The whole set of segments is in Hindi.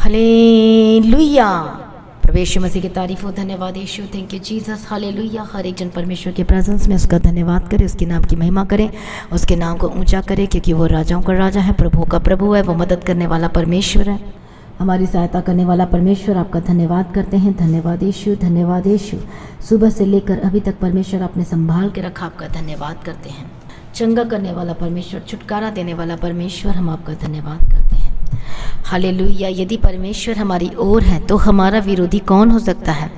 हालेलुया। प्रभु यीशु मसीह की तारीफ हो। धन्यवाद Yeshu, thank you Jesus. Hallelujah. हर एक जन परमेश्वर के प्रेजेंस में उसका धन्यवाद करे, उसके नाम की महिमा करें, उसके नाम को ऊंचा करे, क्योंकि वो राजाओं का राजा है, प्रभु का प्रभु है, वो मदद करने वाला परमेश्वर है, हमारी सहायता करने वाला परमेश्वर। आपका धन्यवाद करते हैं। धन्यवाद यीशु, धन्यवाद यीशु। सुबह से लेकर अभी तक परमेश्वर आपने संभाल के रखा, आपका धन्यवाद करते हैं। चंगा करने वाला परमेश्वर, छुटकारा देने वाला परमेश्वर, हम आपका धन्यवाद करते हैं। हालेलुया। यदि परमेश्वर हमारी ओर है तो हमारा विरोधी कौन हो सकता है।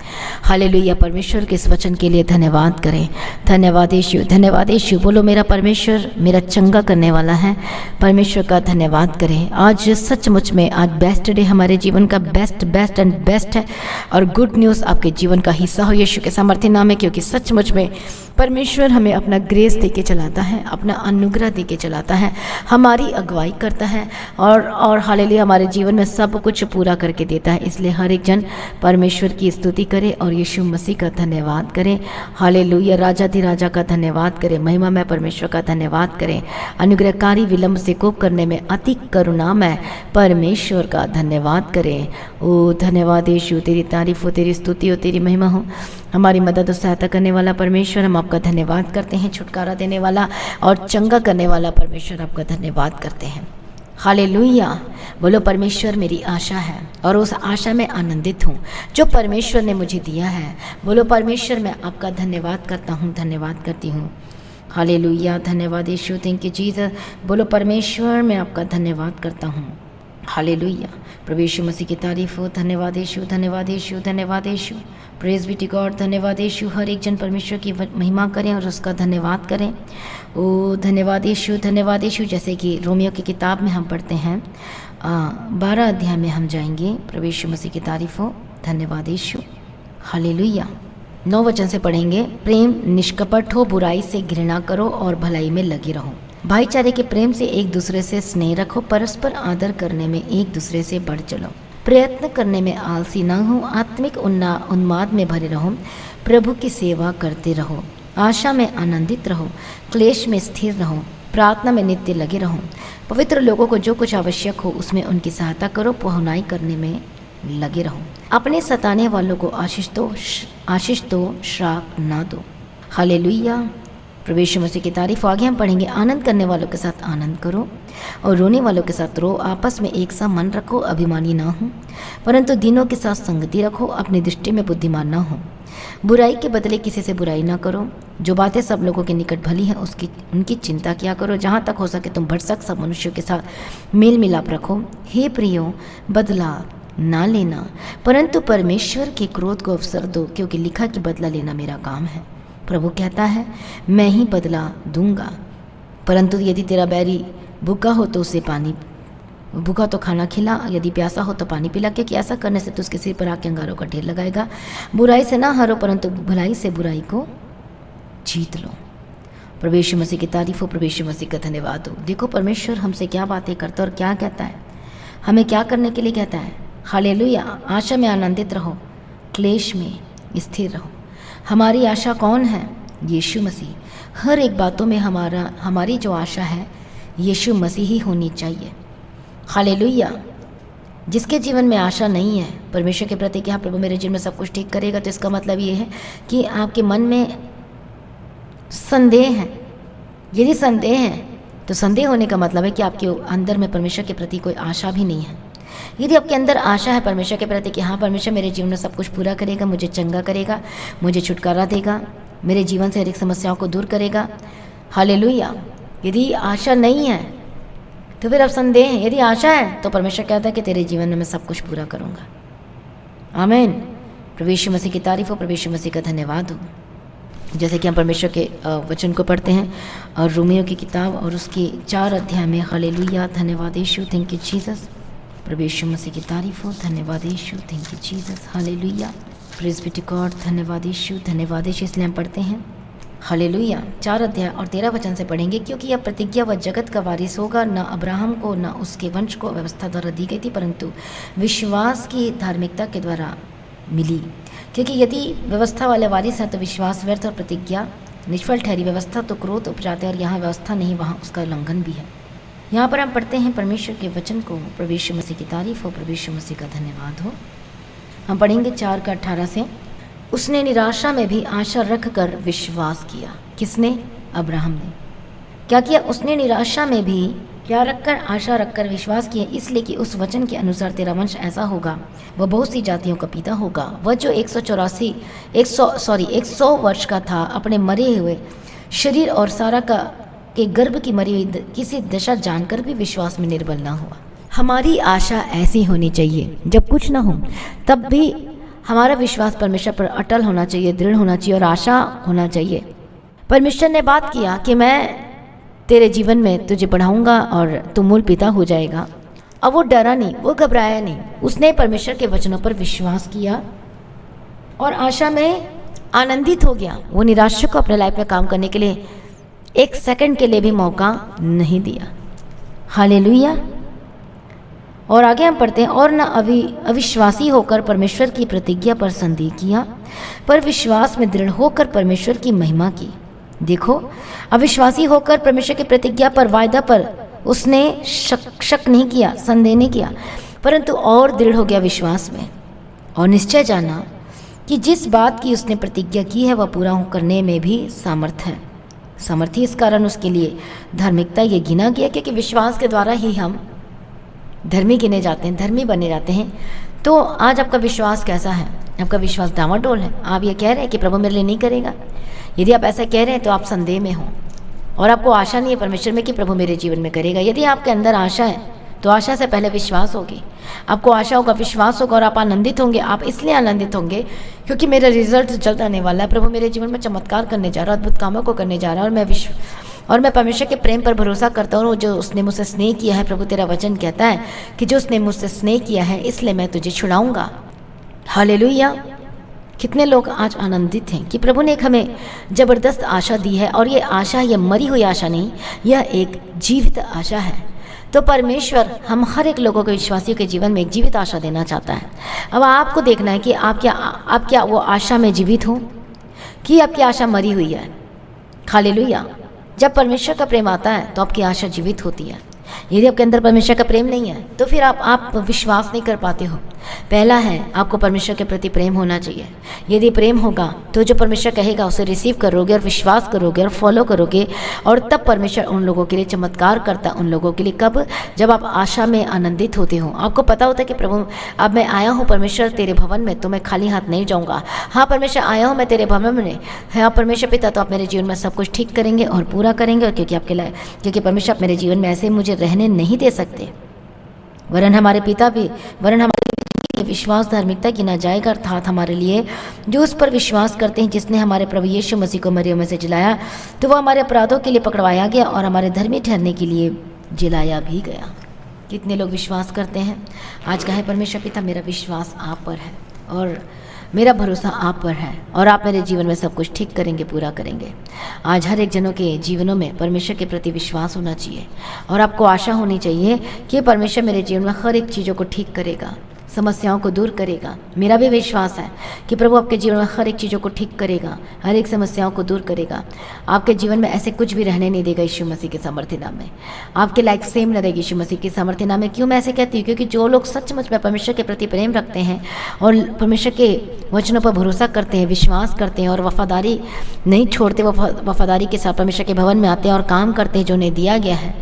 हालेलुया। परमेश्वर के इस वचन के लिए धन्यवाद करें। धन्यवाद यीशु, धन्यवाद यीशु। बोलो मेरा परमेश्वर मेरा चंगा करने वाला है। परमेश्वर का धन्यवाद करें। आज सचमुच में आज बेस्ट डे, हमारे जीवन का बेस्ट बेस्ट एंड बेस्ट है, और गुड न्यूज़ आपके जीवन का हिस्सा हो यीशु के सामर्थ्य नाम में, क्योंकि सचमुच में परमेश्वर हमें अपना ग्रेस दे के चलाता है, अपना अनुग्रह दे के चलाता है, हमारी अगुवाई करता है, और हालेलुया हमारे जीवन में सब कुछ पूरा करके देता है। इसलिए हर एक जन परमेश्वर की स्तुति करे और यीशु मसीह का धन्यवाद करें। हालेलुया। राजा का धन्यवाद करें, महिमा में परमेश्वर का धन्यवाद करें। अनुग्रहकारी विलंब से कोप करने में अति करुणा में परमेश्वर का धन्यवाद करें। ओ धन्यवाद यीशु, तेरी तारीफ हो, तेरी स्तुति हो, तेरी महिमा हो। हमारी मदद और सहायता करने वाला परमेश्वर, हम आपका धन्यवाद करते हैं। छुटकारा देने वाला और चंगा करने वाला परमेश्वर, आपका धन्यवाद करते हैं। हालेलुया। बोलो परमेश्वर मेरी आशा है और उस आशा में आनंदित हूँ जो परमेश्वर ने मुझे दिया है। बोलो परमेश्वर मैं आपका धन्यवाद करता हूँ, धन्यवाद करती हूँ। हालेलुया। धन्यवाद यीशु, थैंक यू जीसस। बोलो परमेश्वर मैं आपका धन्यवाद करता हूँ। हालेलुया। प्रभु यीशु मसीह की तारीफ हो। धन्यवाद यीशु, धन्यवाद यीशु, धन्यवाद Yeshu. Praise be to God. धन्यवाद यीशु। हर एक जन परमेश्वर की महिमा करें और उसका धन्यवाद करें। ओ धन्यवाद यीशु, धन्यवाद यीशु। जैसे कि रोमियो की किताब में हम पढ़ते हैं 12 अध्याय में हम जाएंगे। प्रभु यीशु मसीह की तारीफ हो। धन्यवाद यीशु। हालेलुया। 9 वचन से पढ़ेंगे। प्रेम निष्कपट हो, बुराई से घृणा करो और भलाई में लगे रहो। भाईचारे के प्रेम से एक दूसरे से स्नेह रखो, परस्पर आदर करने में एक दूसरे से बढ़ चलो। प्रयत्न करने में आलसी न हो, आत्मिक उन्माद में भरे रहो, प्रभु की सेवा करते रहो। आशा में आनंदित रहो, क्लेश में स्थिर रहो, प्रार्थना में नित्य लगे रहो। पवित्र लोगों को जो कुछ आवश्यक हो उसमें उनकी सहायता करो, पहुनाई करने में लगे रहो। अपने सताने वालों को आशीष दो, श्राप ना दो। हालेलुया। प्रभु यीशु मसीह की तारीफ। आगे हम पढ़ेंगे। आनंद करने वालों के साथ आनंद करो और रोने वालों के साथ रो। आपस में एक सा मन रखो, अभिमानी ना हो, परंतु दीनों के साथ संगति रखो, अपनी दृष्टि में बुद्धिमान ना हो। बुराई के बदले किसी से बुराई ना करो। जो बातें सब लोगों के निकट भली हैं उनकी चिंता किया करो। जहाँ तक हो सके तुम भरसक सब मनुष्यों के साथ मेल मिलाप रखो। हे प्रियो, बदला ना लेना, परंतु परमेश्वर के क्रोध को अवसर दो, क्योंकि लिखा कि बदला लेना मेरा काम है। प्रभु कहता है मैं ही बदला दूंगा। परंतु यदि तेरा बैरी भूखा हो तो उसे भूखा तो खाना खिला, यदि प्यासा हो तो पानी पिला, क्योंकि ऐसा करने से तो उसके सिर पर आके अंगारों का ढेर लगाएगा। बुराई से ना हारो, परंतु भलाई से बुराई को जीत लो। प्रभु यीशु मसीह की तारीफ हो। प्रभु यीशु मसीह का धन्यवाद हो। देखो परमेश्वर हमसे क्या बातें करता है और क्या कहता है, हमें क्या करने के लिए कहता है। हालेलुया। आशा में आनंदित रहो, क्लेश में स्थिर रहो। हमारी आशा कौन है? यीशु मसीह। हर एक बातों में हमारी जो आशा है यीशु मसीह ही होनी चाहिए। हालेलुया। जिसके जीवन में आशा नहीं है परमेश्वर के प्रति कि हाँ प्रभु मेरे जीवन में सब कुछ ठीक करेगा, तो इसका मतलब ये है कि आपके मन में संदेह है। यदि संदेह है तो संदेह होने का मतलब है कि आपके अंदर में परमेश्वर के प्रति कोई आशा भी नहीं है। यदि आपके अंदर आशा है परमेश्वर के प्रति कि हाँ परमेश्वर मेरे जीवन में सब कुछ पूरा करेगा, मुझे चंगा करेगा, मुझे छुटकारा देगा, मेरे जीवन से हर एक समस्याओं को दूर करेगा। हालेलुया। यदि आशा नहीं है तो फिर अब संदेह है। यदि आशा है तो परमेश्वर कहता है कि तेरे जीवन में मैं सब कुछ पूरा करूँगा। आमीन। प्रभु यीशु मसीह की तारीफ हो। प्रभु यीशु मसीह का धन्यवाद हो। जैसे कि हम परमेश्वर के वचन को पढ़ते हैं और रोमियो की किताब और उसके 4 अध्याय में। हालेलुया। धन्यवाद यीशु, थैंक यू जीसस। प्रभु यीशु मसीह की तारीफ हो। धन्यवाद Yeshu, thank you Jesus. Hallelujah. Praise be to God. धन्यवाद यीशु, धन्यवाद यीशु। इसलिए हम पढ़ते हैं हालेलुया 4 अध्याय और 13 वचन से पढ़ेंगे। क्योंकि यह प्रतिज्ञा वह जगत का वारिस होगा, न अब्राहम को न उसके वंश को व्यवस्था द्वारा दी गई थी, परंतु विश्वास की धार्मिकता के द्वारा मिली। क्योंकि यदि व्यवस्था वाले वारिस है तो विश्वास व्यर्थ और प्रतिज्ञा निष्फल ठहरी। व्यवस्था तो क्रोध उपजाते और यहाँ व्यवस्था नहीं, वहाँ उसका उल्लंघन भी है। यहाँ पर हम पढ़ते हैं परमेश्वर के वचन को। प्रभु यीशु मसीह की तारीफ हो, प्रभु यीशु मसीह का धन्यवाद हो। हम पढ़ेंगे 4:18 से। उसने निराशा में भी आशा रखकर विश्वास किया। किसने? अब्राहम ने। क्या किया? उसने निराशा में भी क्या रखकर? आशा रखकर विश्वास किया, इसलिए कि उस वचन के अनुसार तेरा वंश ऐसा होगा, वह बहुत सी जातियों का पिता होगा। वह जो 100 वर्ष का था, अपने मरे हुए शरीर और सारा के गर्भ की मरी हुई किसी दशा जानकर भी विश्वास में निर्बल ना हुआ। हमारी आशा ऐसी होनी चाहिए, जब कुछ ना हो तब भी हमारा विश्वास परमेश्वर पर अटल होना चाहिए, दृढ़ होना चाहिए और आशा होना चाहिए। परमेश्वर ने बात किया कि मैं तेरे जीवन में तुझे बढ़ाऊंगा और तू मूल पिता हो जाएगा। अब वो डरा नहीं, वो घबराया नहीं, उसने परमेश्वर के वचनों पर विश्वास किया और आशा में आनंदित हो गया। वो निराशा को अपने लाइफ में काम करने के लिए एक सेकंड के लिए भी मौका नहीं दिया। हालेलुया। और आगे हम पढ़ते हैं, और न अविश्वासी होकर परमेश्वर की प्रतिज्ञा पर संदेह किया, पर विश्वास में दृढ़ होकर परमेश्वर की महिमा की। देखो, अविश्वासी होकर परमेश्वर की प्रतिज्ञा पर, वायदा पर उसने शक नहीं किया, संदेह नहीं किया, परंतु और दृढ़ हो गया विश्वास में और निश्चय जाना कि जिस बात की उसने प्रतिज्ञा की है वह पूरा करने में भी सामर्थ्य। इस कारण उसके लिए धार्मिकता ये गिना गया, क्योंकि विश्वास के द्वारा ही हम धर्मी गिने जाते हैं, धर्मी बने जाते हैं। तो आज आपका विश्वास कैसा है? आपका विश्वास डामाडोल है। आप ये कह रहे हैं कि प्रभु मेरे लिए नहीं करेगा। यदि आप ऐसा कह रहे हैं तो आप संदेह में हो और आपको आशा नहीं है परमेश्वर में कि प्रभु मेरे जीवन में करेगा। यदि आपके अंदर आशा है तो आशा से पहले विश्वास होगी। आपको आशा होगा, विश्वास होगा और आप आनंदित होंगे। आप इसलिए आनंदित होंगे क्योंकि मेरा रिजल्ट जल्द आने वाला है। प्रभु मेरे जीवन में चमत्कार करने जा रहा है, अद्भुत कामों को करने जा रहा है और मैं परमेश्वर के प्रेम पर भरोसा करता हूँ। जो उसने मुझसे स्नेह किया है, प्रभु तेरा वचन कहता है कि जो उसने मुझसे स्नेह किया है इसलिए मैं तुझे छुड़ाऊंगा। हालेलुया। कितने लोग आज आनंदित हैं कि प्रभु ने एक हमें ज़बरदस्त आशा दी है और ये आशा, ये मरी हुई आशा नहीं, यह एक जीवित आशा है। तो परमेश्वर हम हर एक लोगों के, विश्वासियों के जीवन में एक जीवित आशा देना चाहता है। अब आपको देखना है कि आप क्या वो आशा में जीवित हो कि आपकी आशा मरी हुई है। हालेलुया। जब परमेश्वर का प्रेम आता है तो आपकी आशा जीवित होती है। यदि आपके अंदर परमेश्वर का प्रेम नहीं है तो फिर आप विश्वास नहीं कर पाते हो। पहला है, आपको परमेश्वर के प्रति प्रेम होना चाहिए। यदि प्रेम होगा तो जो परमेश्वर कहेगा उसे रिसीव करोगे और विश्वास करोगे और फॉलो करोगे, और तब परमेश्वर उन लोगों के लिए चमत्कार करता है। उन लोगों के लिए कब? जब आप आशा में आनंदित होते हो। आपको पता होता है कि प्रभु अब मैं आया हूँ परमेश्वर तेरे भवन में, तो मैं खाली हाथ नहीं जाऊँगा। हाँ परमेश्वर, आया हूँ मैं तेरे भवन में। हाँ परमेश्वर पिता, तो आप मेरे जीवन में सब कुछ ठीक करेंगे और पूरा करेंगे। और क्योंकि परमेश्वर आप मेरे जीवन में ऐसे मुझे रहने नहीं दे सकते, वरन हमारे विश्वास धार्मिकता गिना जाएगा, अर्थात हमारे लिए जो उस पर विश्वास करते हैं, जिसने हमारे प्रभु यीशु मसीह को मरियों में से जिलाया, तो वह हमारे अपराधों के लिए पकड़वाया गया और हमारे धर्मी ठहरने के लिए जिलाया भी गया। कितने लोग विश्वास करते हैं? आज कहें, परमेश्वर पिता मेरा विश्वास आप पर है और मेरा भरोसा आप पर है और आप मेरे जीवन में सब कुछ ठीक करेंगे, पूरा करेंगे। आज हर एक जनों के जीवनों में परमेश्वर के प्रति विश्वास होना चाहिए और आपको आशा होनी चाहिए कि परमेश्वर मेरे जीवन में हर एक चीज़ों को ठीक करेगा, समस्याओं को दूर करेगा। मेरा भी विश्वास है कि प्रभु आपके जीवन में हर एक चीज़ों को ठीक करेगा, हर एक समस्याओं को दूर करेगा। आपके जीवन में ऐसे कुछ भी रहने नहीं देगा यीशु मसीह के सामर्थ्य नाम में। आपके लाइफ सेम न रहेगी यीशु मसीह के सामर्थ्य नाम में। क्यों मैं ऐसे कहती हूँ? क्योंकि जो लोग सचमुच में परमेश्वर के प्रति प्रेम रखते हैं और परमेश्वर के वचनों पर भरोसा करते हैं, विश्वास करते हैं और वफादारी नहीं छोड़ते, वफादारी के साथ परमेश्वर के भवन में आते हैं और काम करते हैं जो उन्हें दिया गया है,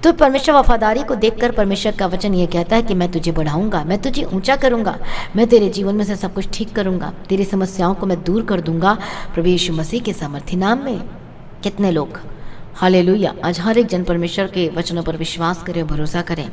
तो परमेश्वर वफादारी को देखकर परमेश्वर का वचन ये कहता है कि मैं तुझे बढ़ाऊंगा, मैं तुझे ऊंचा करूंगा, मैं तेरे जीवन में से सब कुछ ठीक करूंगा, तेरी समस्याओं को मैं दूर कर दूंगा प्रभु यीशु मसीह के सामर्थ्य नाम में। कितने लोग, हालेलुया, आज हर एक जन परमेश्वर के वचनों पर विश्वास करें, भरोसा करें।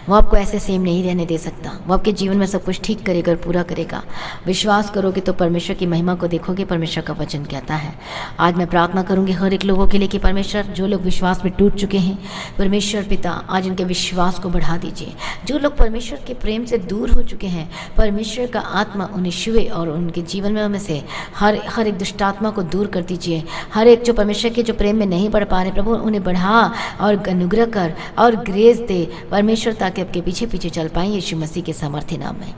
वो आपको ऐसे सेम नहीं रहने दे सकता। वो आपके जीवन में सब कुछ ठीक करेगा और पूरा करेगा। विश्वास करोगे तो परमेश्वर की महिमा को देखोगे। परमेश्वर का वचन कहता है। आज मैं प्रार्थना करूंगी हर एक लोगों के लिए कि परमेश्वर, जो लोग विश्वास में टूट चुके हैं, परमेश्वर पिता आज उनके विश्वास को बढ़ा दीजिए। जो लोग परमेश्वर के प्रेम से दूर हो चुके हैं, परमेश्वर का आत्मा उन्हें छुए और उनके जीवन में से हर एक दुष्ट आत्मा को दूर कर दीजिए। हर एक जो परमेश्वर के जो प्रेम में नहीं बढ़ पा रहे, रहे प्रभु उन्हें बढ़ा और अनुग्रह कर और ग्रेस दे परमेश्वर, ताकि आपके पीछे पीछे चल पाएं यीशु मसीह के सामर्थ्य नाम में।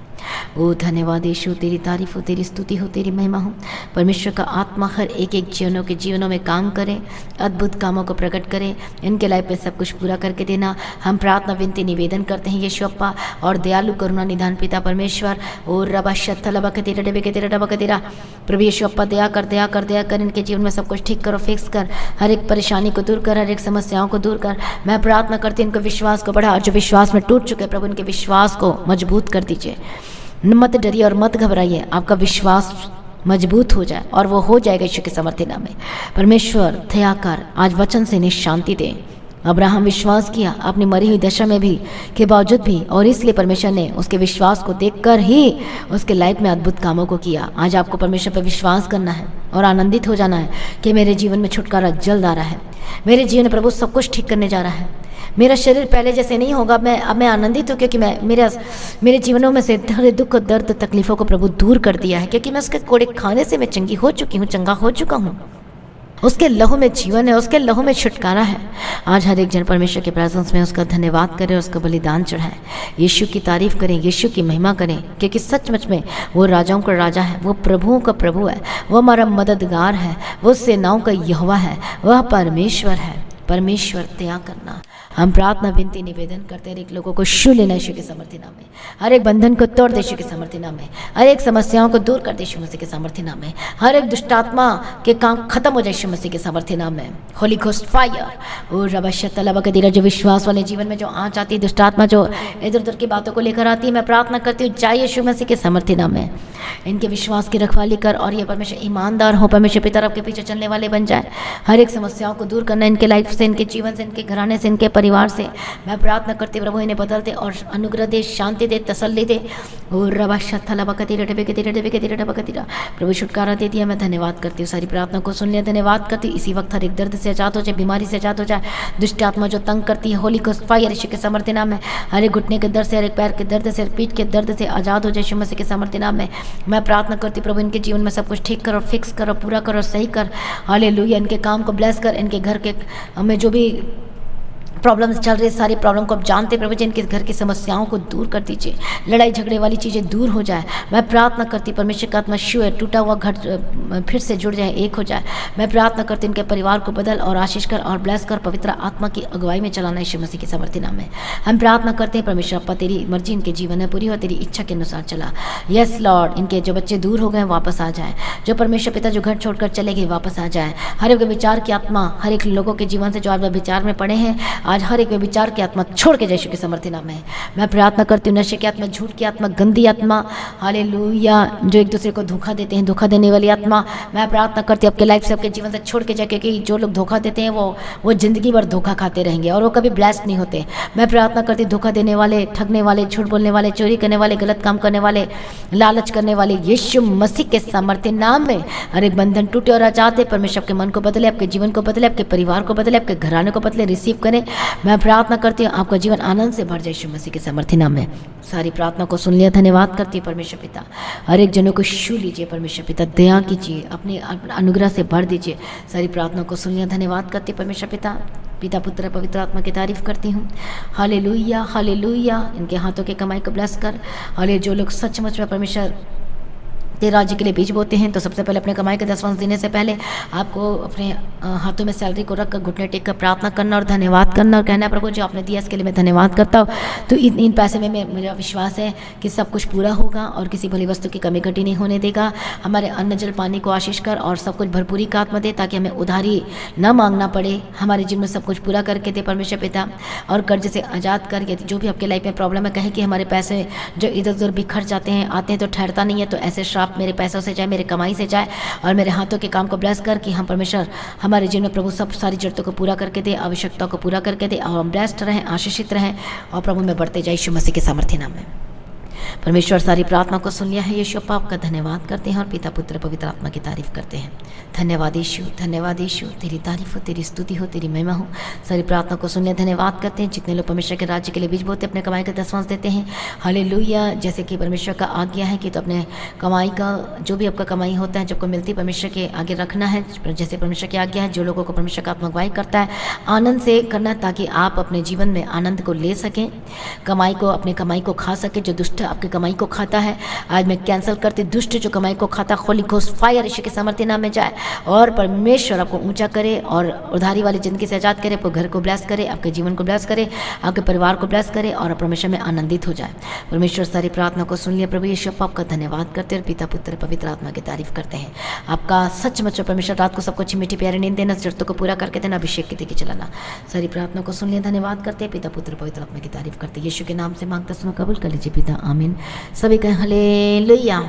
ओ धन्यवाद यीशु, तेरी तारीफ हो, तेरी स्तुति हो, तेरी महिमा हो। परमेश्वर का आत्मा हर एक एक जीवनों में काम करे, अद्भुत कामों को प्रकट करे, इनके लाइफ में सब कुछ पूरा करके देना हम प्रार्थना विनती निवेदन करते हैं यीशु अप्पा। और दयालु करुणा निधान पिता परमेश्वर, और रबा शत्थलबा के तेरा डबे के तेरा डबा के तेरा प्रभु यीशु अप्पा, दया कर दया कर दया कर, इनके जीवन में सब कुछ ठीक करो, फिक्स कर, हर एक परेशानी को दूर कर, हर एक समस्याओं को दूर कर। मैं प्रार्थना करती हूँ इनको विश्वास को बढ़ा, और जो विश्वास में टूट चुके प्रभु इनके विश्वास को मजबूत कर दीजिए। मत डरिए और मत घबराइए, आपका विश्वास मजबूत हो जाए और वो हो जाएगा यीशु के सामर्थ्य नाम में। परमेश्वर दया कर, आज वचन से इन्हें शांति दे। अब्राहम विश्वास किया अपनी मरी हुई दशा में भी के बावजूद भी, और इसलिए परमेश्वर ने उसके विश्वास को देखकर ही उसके लाइफ में अद्भुत कामों को किया। आज आपको परमेश्वर पर विश्वास करना है और आनंदित हो जाना है कि मेरे जीवन में छुटकारा जल्द आ रहा है, मेरे जीवन में प्रभु सब कुछ ठीक करने जा रहा है, मेरा शरीर पहले जैसे नहीं होगा। अब मैं आनंदित हूँ क्योंकि मैं मेरे जीवनों में से हर दुख दर्द तकलीफ़ों को प्रभु दूर कर दिया है, क्योंकि मैं उसके कोड़े खाने से मैं चंगी हो चुकी हूँ, चंगा हो चुका हूँ। उसके लहू में जीवन है, उसके लहू में छुटकारा है। आज हर एक जन परमेश्वर के प्रेजेंस में उसका धन्यवाद करें, उसका बलिदान चढ़ाएं, यीशु की तारीफ करें, यीशु की महिमा करें, क्योंकि सचमुच में वो राजाओं का राजा है, वो प्रभुओं का प्रभु है, वो हमारा मददगार है, वो सेनाओं का यहोवा है, वह परमेश्वर है। परमेश्वर दया करना, हम प्रार्थना विनती निवेदन करते हैं, हर एक लोगों को छू लेना यीशु के सामर्थ्य नाम में, हर एक बंधन को तोड़ दे यीशु के सामर्थ्य नाम में, हर एक समस्याओं को दूर कर दे यीशु मसीह के सामर्थ्य नाम में, हर एक दुष्टात्मा के काम खत्म हो जाए यीशु मसीह के सामर्थ्य नाम में। होली घोस्ट फायर और रबशतलबकदीरा, जो विश्वास वाले जीवन में जो आँच आती है, दुष्टात्मा जो इधर उधर की बातों को लेकर आती है, मैं प्रार्थना करती हूँ जाए यीशु मसीह के सामर्थ्य नाम में, इनके विश्वास की रखवाली कर, और ये परमेश्वर ईमानदार हो, परमेश्वर पिता के पीछे चलने वाले बन जाए। हर एक समस्याओं को दूर करना इनके लाइफ से, इनके जीवन से, इनके घराने से, इनके परिवार से मैं प्रार्थना करती प्रभु इन्हें बदल दे और अनुग्रह दे, शांति दे, तसल्ली दे। और प्रभु छुटकारा दे दिया। मैं धन्यवाद करती हूँ, सारी प्रार्थना को सुन लिया, धन्यवाद करती हूँ। इसी वक्त हर एक दर्द से आजाद हो जाए, बीमारी से आजाद हो जाए, दुष्ट आत्मा जो तंग करती है होली घोस्ट फायर यीशु के सामर्थ्य नाम में, हर एक घुटने के दर्द से, हर एक पैर के दर्द से, पीठ के दर्द से आजाद हो जाए यीशु मसीह के सामर्थ्य नाम में। मैं प्रार्थना करती प्रभु इनके जीवन में सब कुछ ठीक करो, फिक्स करो, पूरा करो, सही कर। हालेलुया, इनके काम को ब्लेस कर, इनके घर के में जो भी प्रॉब्लम्स चल रही है, सारी प्रॉब्लम को आप जानते प्रभु जी, इनके घर की समस्याओं को दूर कर दीजिए, लड़ाई झगड़े वाली चीज़ें दूर हो जाए। मैं प्रार्थना करती परमेश्वर का आत्मा शू है, टूटा हुआ घर फिर से जुड़ जाए, एक हो जाए। मैं प्रार्थना करती इनके परिवार को बदल और आशीष कर और ब्लेस कर, पवित्र आत्मा की अगुवाई में चलाना यीशु मसीह के सामर्थ्य नाम में। हम प्रार्थना करते हैं परमेश्वर अप्पा, तेरी मर्जी इनके जीवन में पूरी हो, तेरी इच्छा के अनुसार चला। यस लॉर्ड, इनके जो बच्चे दूर हो गए वापस आ जाए, जो परमेश्वर पिता जो घर छोड़कर चले गए वापस आ जाए। हर एक विचार की आत्मा हर एक लोगों के जीवन से जो आज विचार में पड़े हैं, आज हर एक विचार की आत्मा छोड़ के यीशु के सामर्थ्य नाम में मैं प्रार्थना करती हूँ। नशे की आत्मा, झूठ की आत्मा, गंदी आत्मा, हालेलुया, जो एक दूसरे को धोखा देते हैं, धोखा देने वाली आत्मा, मैं प्रार्थना करती हूँ आपके लाइफ से, आपके जीवन से छोड़ के जाए, क्योंकि जो लोग धोखा देते हैं वो जिंदगी भर धोखा खाते रहेंगे और वो कभी ब्लेस्ड नहीं होते। मैं प्रार्थना करती धोखा देने वाले, ठगने वाले, झूठ बोलने वाले, चोरी करने वाले, गलत काम करने वाले, लालच करने वाले, यीशु मसीह के सामर्थ्य नाम में हर एक बंधन टूटे और आजाद है। परमेश्वर आपके मन को बदले, आपके जीवन को बदले, आपके परिवार को बदले, आपके घराने को बदले, रिसीव करें। मैं प्रार्थना करती हूँ आपका जीवन आनंद से भर जाए यीशु मसीह के सामर्थ्य नाम में। सारी प्रार्थना को सुन लिया, धन्यवाद करती है परमेश्वर पिता। हर एक जनों को छू लीजिए परमेश्वर पिता, दया कीजिए, अपने अनुग्रह से भर दीजिए। सारी प्रार्थना को सुन लिया, धन्यवाद करती है परमेश्वर पिता। पिता पुत्र पवित्र आत्मा की तारीफ करती हूँ। हालेलुया, हालेलुया, इनके हाथों के कमाई को ब्लेस कर। हाले जो लोग सचमुच में परमेश्वर तेरे राज्य के लिए बीज बोते हैं, तो सबसे पहले अपने कमाई के 10 देने से पहले आपको अपने हाथों में सैलरी को रखकर घुटने टेक कर प्रार्थना करना और धन्यवाद करना और कहना, प्रभु जो आपने दिया इसके लिए मैं धन्यवाद करता हूँ। तो इन पैसे में मेरा विश्वास है कि सब कुछ पूरा होगा और किसी भली वस्तु की कमी घटी नहीं होने देगा। हमारे अन्न जल पानी को आशीष कर और सब कुछ भरपूरी का आत्मा दे, ताकि हमें उधारी न मांगना पड़े। हमारे जीवन में सब कुछ पूरा करके दे परमेश्वर पिता, और कर्ज से आज़ाद कर। यदि जो भी आपके लाइफ में प्रॉब्लम है, कहें कि हमारे पैसे जो इधर उधर बिखर जाते हैं, आते हैं तो ठहरता नहीं है, तो ऐसे श्राप मेरे पैसों से जाए, मेरे कमाई से जाए और मेरे हाथों के काम को ब्लेस कर कि हम परमेश्वर हमारे जीवन में प्रभु सब सारी जरूरतों को पूरा करके दे, आवश्यकताओं को पूरा करके दे और हम ब्लेस्ड रहें, आशीषित रहें और प्रभु में बढ़ते जाए यीशु मसीह के सामर्थ्य नाम में। परमेश्वर सारी प्रार्थना को सुन लिया है यीशु, आपका धन्यवाद करते हैं और पिता पुत्र पवित्र आत्मा की तारीफ करते हैं। धन्यवाद यीशु, धन्यवाद यीशु, तेरी तारीफ हो, तेरी स्तुति हो, तेरी महिमा हो। सारी प्रार्थना को सुन लिया, धन्यवाद करते हैं। जितने लोग परमेश्वर के राज्य के लिए बीज बोते अपने कमाई का दसवांश देते हैं, हालेलुया। जैसे कि परमेश्वर का आज्ञा है कि तो अपने कमाई का जो भी आपका कमाई होता है, जब को मिलती परमेश्वर के आगे रखना है, जैसे परमेश्वर की आज्ञा है। जो लोगों को परमेश्वर का आत्मा अगुवाई करता है, आनंद से करना, ताकि आप अपने जीवन में आनंद को ले सकें, कमाई को, अपनी कमाई को खा सके। जो दुष्ट आपकी कमाई को खाता है, आज मैं कैंसिल करती, दुष्ट जो कमाई को खाता, होली घोस्ट फायर यीशु के सामर्थ्य नाम में जाए और परमेश्वर आपको ऊंचा करे और उधारी वाली जिंदगी से आजाद करे, आपको घर को ब्लेस करे, आपके जीवन को ब्लेस करे, आपके परिवार को ब्लेस करे और परमेश्वर में आनंदित हो जाए। परमेश्वर सारी प्रार्थना को सुन लिया प्रभु यीशु, आपका धन्यवाद करते हैं और पिता पुत्र पवित्र आत्मा की तारीफ करते हैं। आपका सचमुच परमेश्वर रात को सबको अच्छी मीठी प्यारी नींद देना, जरूरतों को पूरा करके देना, अभिषेक की देखिए चलाना। सारी प्रार्थना को सुन लिया, धन्यवाद करते हैं, पिता पुत्र पवित्र आत्मा की तारीफ करते हैं। यीशु के नाम से मांगता सुनो, कबूल कर लीजिए पिता, आमीन। सभी कहें हालेलुया।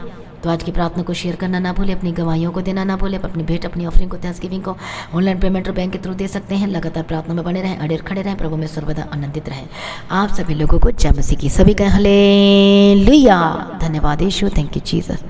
तो आज की प्रार्थना को शेयर करना ना भूले, अपनी गवाहियों को देना ना भूले, अपनी भेंट, अपनी ऑफरिंग को, थैंक्सगिविंग को ऑनलाइन पेमेंट और बैंक के थ्रू दे सकते हैं। लगातार प्रार्थना में बने रहें, अड़ेर खड़े रहें, प्रभु में सर्वदा आनंदित रहें। आप सभी लोगों को जय मसीह की। सभी कहें हालेलुया। धन्यवाद यीशु, थैंक यू जीसस।